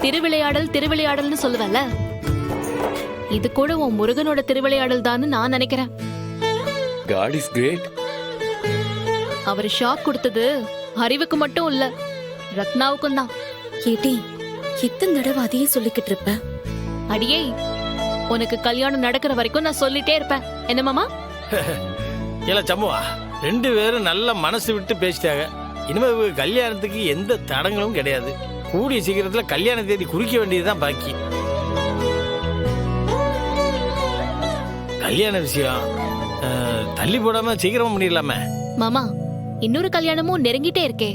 திருவிளையாடல் திருவிளையாடல்னு சொல்லுவல, இது கூட உன் முருகனோட திருவிளையாடல் தான் நான் நினைக்கிறேன். God is great. அவர் ஷாக் கொடுத்தது அறிவுக்கு மட்டும் இல்ல, ரத்னாவுக்கும் தான். ஏடி, எத்தனை தடவை அதையே சொல்லிக்கிட்டு இருப்ப? அடியே, உனக்கு கல்யாணம் நடக்கிற வரைக்கும் நான் சொல்லிட்டே இருப்பேன். என்ன மாமா? இல்ல சம்முவா, 2 பேரும் நல்ல மனசு விட்டு பேசிட்டாங்க. இனிமே கல்யாணத்துக்கு எந்த தடங்களும் கிடையாது. கூடிய சீக்கிரத்துல கல்யாண தேதி குறிக்க வேண்டியதுதான் பாக்கி. கல்யாண விஷயம் தள்ளி போடாம சீக்கிரமா பண்ணிடலாமே. மாமா, இன்னொரு கல்யாணமும் நெருங்கிட்டே இருக்கே,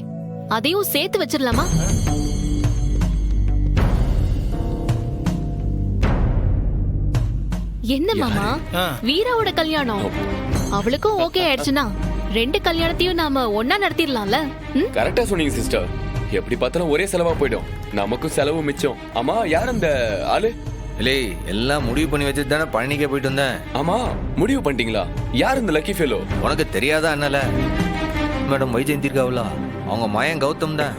அதையும் சேர்த்து வச்சிடலாமா? என்ன மாமா, வீராவோட கல்யாணம் அவளுக்கும் ஓகே ஆயிடுச்சுன்னா 2 கல்யாணத்தையும் நாம ஒன்னா நடத்திடலாம்ல? கரெக்டா சொன்னீங்க சிஸ்டர். எப்படி பார்த்தாலும் ஒரே செலவா போயிடும், நமக்கும் செலவு மிச்சம். ஆமா, யார் அந்த ஆளு? இல்லை, எல்லாம் முடிவு பண்ணி வச்சுட்டு தானே பழனிக்கே போயிட்டு வந்தேன். ஆமா, முடிவு பண்ணிட்டீங்களா? யார் இந்த லக்கி ஃபெலோ? உனக்கு தெரியாதா என்னல? மேடம் வைஜெயந்தி இருக்காவளா, அவங்க மயன் கௌதம் தான்.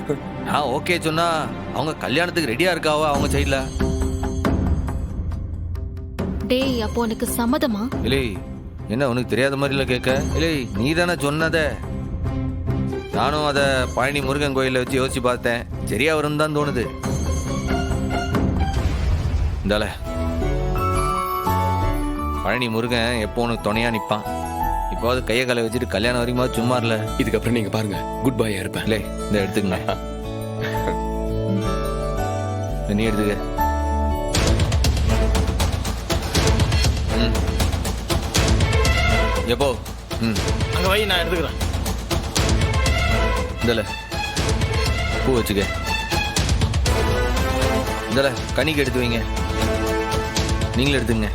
நான் ஓகே சொன்னா அவங்க கல்யாணத்துக்கு ரெடியா இருக்காவா அவங்க சைட்ல? டேய், அப்போ உனக்கு சம்மதமா? இல்லை, என்ன உனக்கு தெரியாத மாதிரி இல்ல கேட்க? இல்லை, நீ தானே சொன்னத. நானும் அதை பழனி முருகன் கோயில வச்சு யோசிச்சு பார்த்தேன். சரியா வரும் தான் தோணுது. இந்தால, பழனி முருகன் எப்போ உனக்கு துணையா நிப்பான். இப்போது கையை காலை வச்சுட்டு கல்யாணம் வரைக்கும் சும்மா இல்ல. இதுக்கப்புறம் நீங்க பாருங்க, குட் பையா இருப்பேன். இல்லை, இந்த எடுத்துக்கங்க. நீ எடுத்துக்க. எப்போ? அங்க வை, நான் எடுத்துக்கிறேன். இந்தல பூ வச்சுக்க. இந்தல கனிக்கு எடுத்து வைங்க. நீங்களும் எடுத்துங்க.